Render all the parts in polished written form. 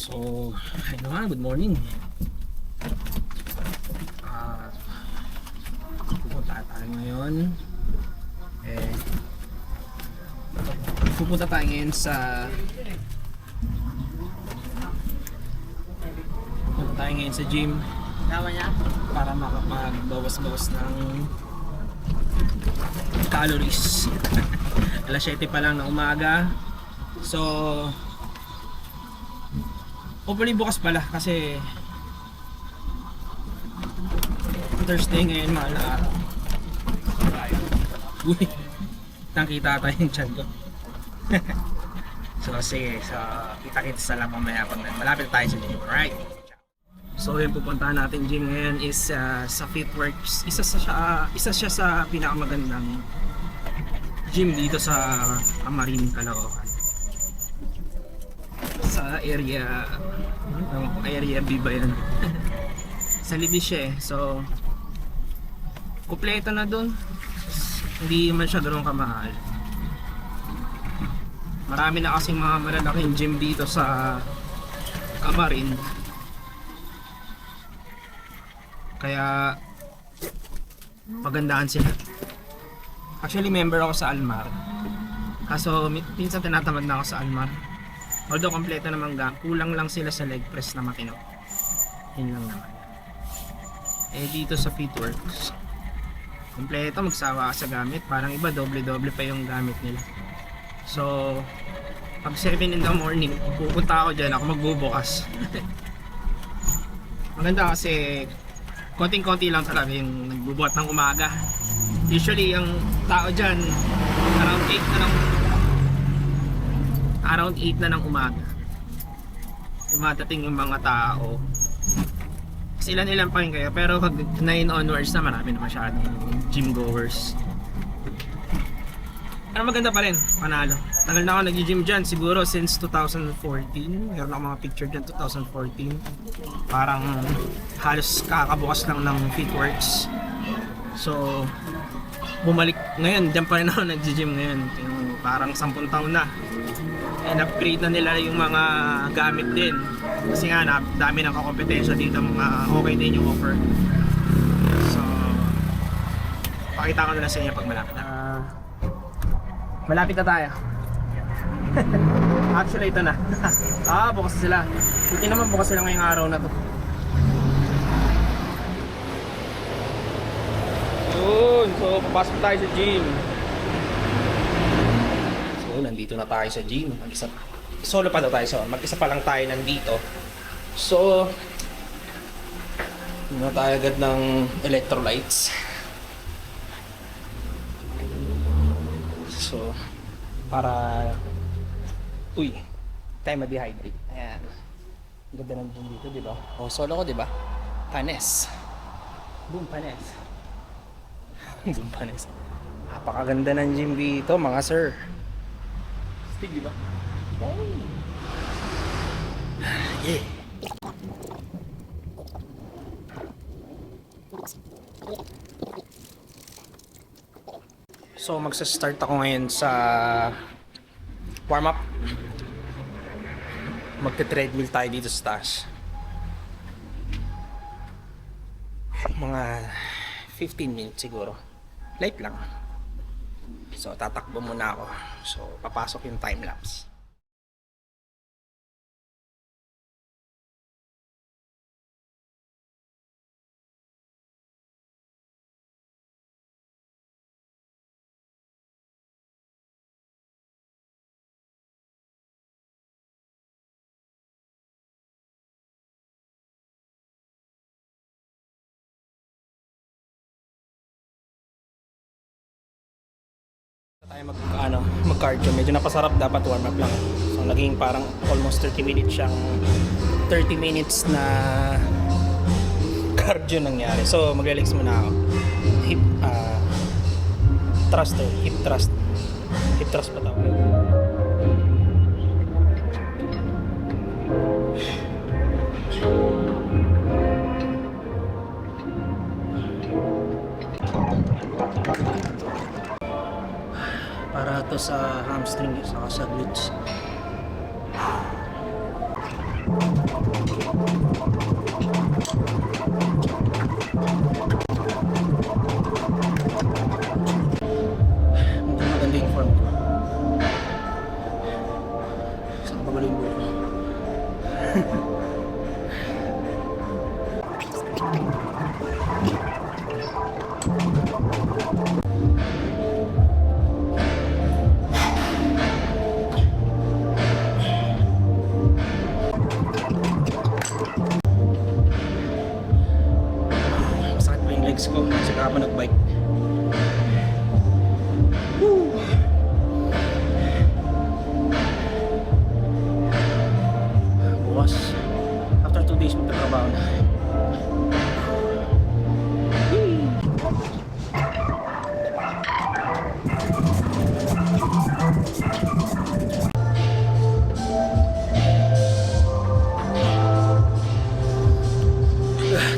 So, ayun na nga, good morning. Pupunta tayo ngayon. Pupunta tayo ngayon sa gym para makapagbawas-bawas ng calories. Alas 7 pa lang ng umaga. So, hopefully bukas pala kasi Thursday ngayon, mahal na araw. Uy, nakita tayo yung chan ko. So sige, so kita-kita sa lang mamaya pag malapit tayo sa gym, right? So yung pupuntahan natin gym ngayon is sa Fitworks. Isa siya sa pinakamagandang gym dito sa Amarin, Caloocan. Sa area B ba yan? Sa Libis siya eh. So kumpleto na dun. Hindi man siya ganoon kamahal. Marami na kasing mga malalaking gym dito sa Amarin. Kaya magandaan sila. Actually member ako sa Almar. Kaso minsan tinatamad na ako sa Almar. Although kompleto naman kulang lang sila sa leg press na matino. Yun lang naman. Dito sa Fitworks kompleto, magsawa ka sa gamit. Parang iba doble-doble pa yung gamit nila. So pag 7 in the morning pupunta ako dyan, ako magbubukas. Maganda kasi konting-konti lang talaga yung nagbubuhat ng umaga. Usually yung tao dyan around 8 na ng umaga dumadating yung mga tao. Ilan pa rin kayo, pero pag 9 onwards na marami na masyadong gym goers. Pero maganda pa rin, panalo. Tagal na ako nag-gym dyan, siguro since 2014. Meron ako mga picture dyan 2014. Parang halos kakabukas lang ng Fitworks. So bumalik ngayon, dyan pa rin ako nag-gym ngayon. Yung parang 10 taon na. And upgrade na nila yung mga gamit din. Kasi nga dami ng kakompetensya dito, mga okay din yung offer. So pakita ko na lang sa inyo pag malapit na. Malapit na tayo. Actually ito na. Bukas na sila. Buti naman bukas sila ngayong araw na to. Yun, so papasok tayo sa gym. So nandito na tayo sa gym. Solo pa daw tayo, so mag-isa pa lang tayo nandito. So hindi na tayo agad ng electrolytes. So para tayo ma-dehydrate. Ayan. Ganda ng gym dito, di ba? Solo ko, di ba? Panes. Boom, panes. Boom, panes. Napakaganda ng gym dito, mga sir. Stig, di ba? Yeah. So magsa-start ako ngayon sa warm up. Magte-treadmill tayo dito sa taas. Mga 15 minutes siguro. Light lang. So tatakbo muna ako. So papasok yung time lapse. Tayo mag-cardio. Medyo napasarap, dapat warm up lang. So naging parang almost 30 minutes siyang 30 minutes na cardio nangyari. So mag-relax muna ako. Hip thrust pa tawag. Para to sa hamstring, saka sa glutes. Masakit pa yung legs ko kasi kahapon nag-bike. Woo! Bukas, after 2 days magtatrabaho na.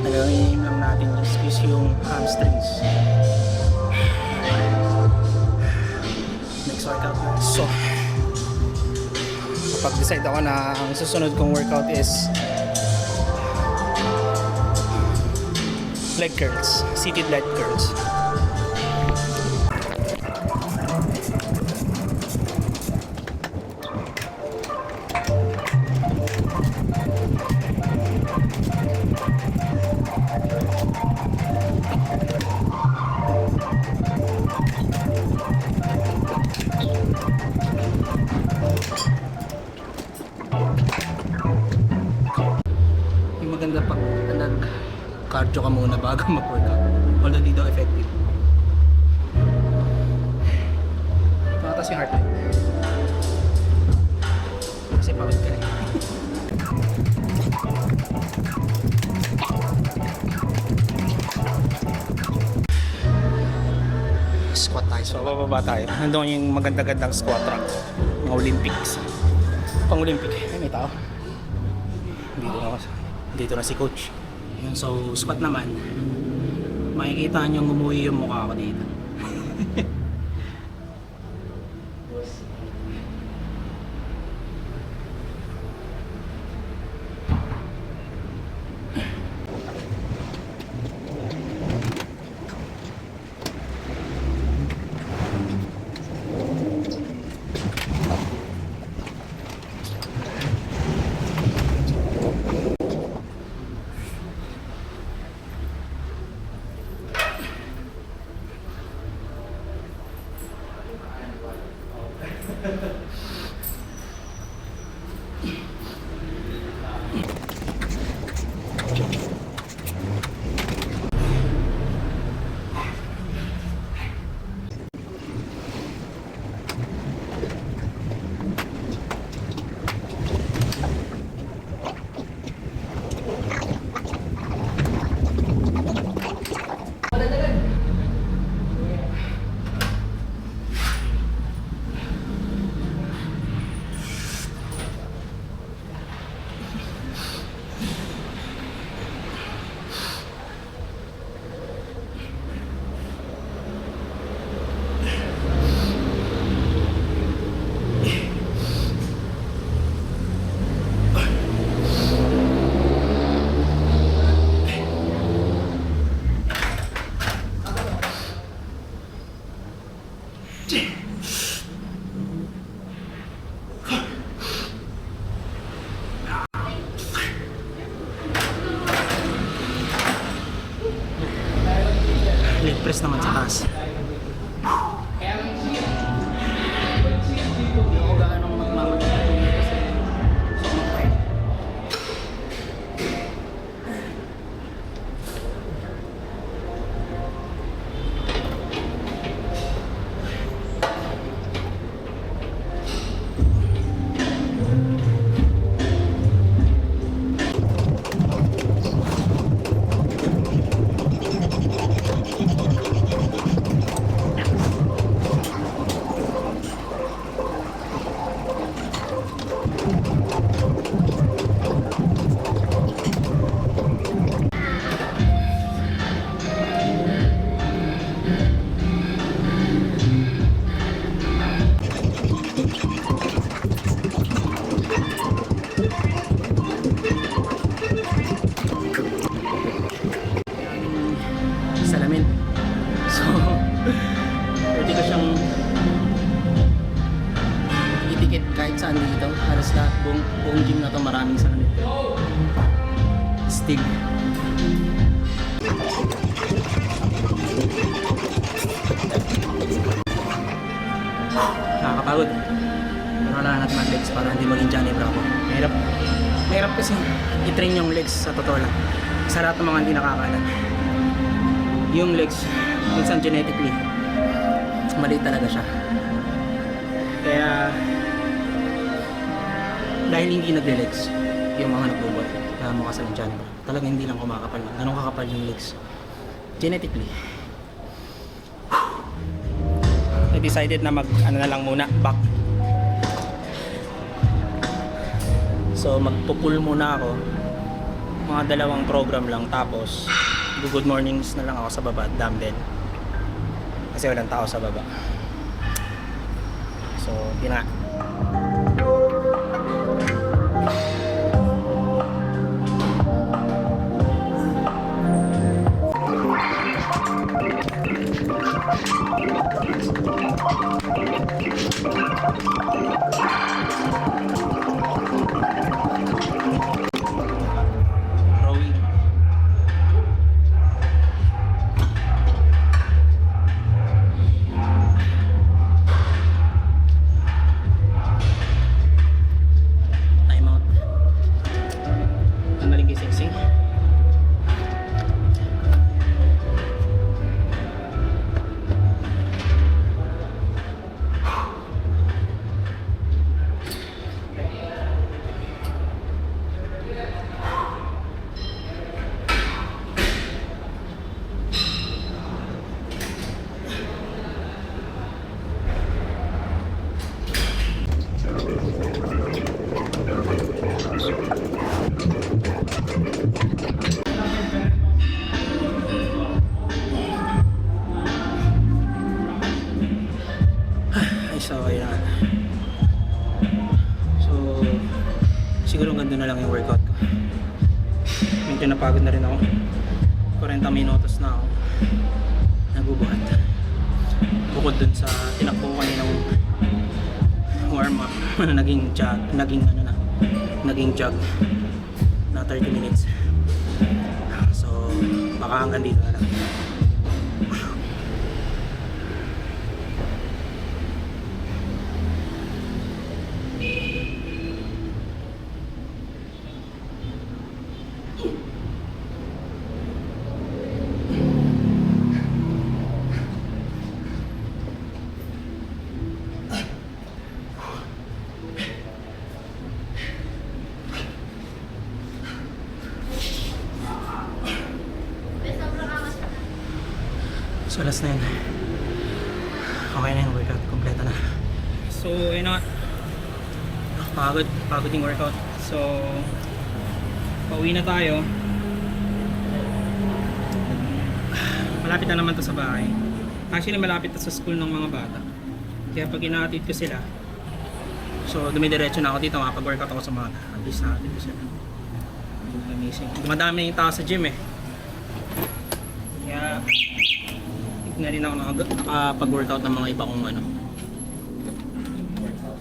Nagawin lang natin yung squeeze yung hamstrings. Next workout na. So, kapag decide ako na ang susunod kong workout is leg curls, seated leg curls. Yung maganda pag nag-cardio ka muna bago mag-workout. Although di daw effective. Mataas yung heart rate. Kasi pagod ka rin. Squat tayo. So bababa tayo. Nandun yung maganda-gandang squat rack. Mga Olympics. Pang Olympic. Ay, may tao. Dito na si coach. Yun, so squat naman. Makikita nyo ngumuwi yung mukha ko dito. Leg press naman sa taas. Hindi ako gaano magmamadali kasi sobrang tight. buong gym na to maraming sa nito. Stig. Nakakapagod. Pero wala natin ang legs para hindi maging Johnny Bravo. Mahirap. Mahirap kasi i-train yung legs sa totoo lang. Sa lahat ng mga hindi nakakalan. Yung legs, minsan genetically, maliit talaga siya. Kaya, dahil hindi nagle-legs, yung mga nagbubuhat, kaya mukha sa Johnny Bravo. Talagang hindi lang kumakapal lang. Ganun kakapal yung legs. Genetically. I decided na ano na lang muna, back. So magpo-pull muna ako. Mga 2 program lang, tapos good mornings na lang ako sa baba, dumbbell. Kasi walang tao sa baba. So, yun na. Rowing. Time out. Ang maling sexy. So, ayun na. So, siguro ganda na lang yung workout ko. Medyo napagod na rin ako. 40 minutos na ako nagubuhat. Bukod dun sa tinakbo ko kaninang warm up, naging jog na 30 minutes. So, baka hanggang dito na lang. So last na yun. Okay na yung workout, kompleto na. So yun na. Pagod yung workout. So pauwi na tayo. Malapit na naman to sa bahay. Actually malapit to sa school ng mga bata. Kaya pag inaatid ko sila, so dumidiretso na ako dito, makapag-workout ako sa mga at least naatid ko sila. Amazing. Madami yung tao sa gym eh. Kaya na rin ako nakapag-workout ng mga iba kong ano.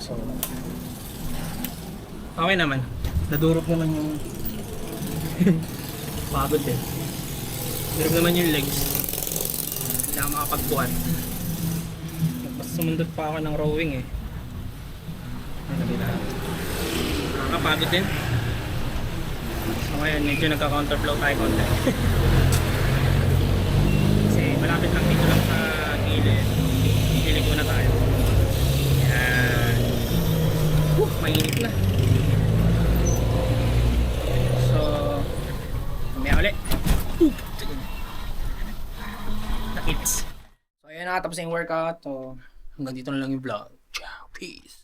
So, okay naman. Nadurog naman yung pagod eh. Nadurog naman yung legs. Hindi ako makapagbuhat. Mas sumundot pa ako ng rowing eh. Nakakapagod din. So ngayon, medyo nagka-counterflow tayo konti. Malapit lang dito lang sa gilid. Gilid muna tayo. Yan. Mainit na. So, mamaya ulit. Nakits. So, ayan, nakatapos yung workout. So, hanggang dito na lang yung vlog. Ciao. Peace.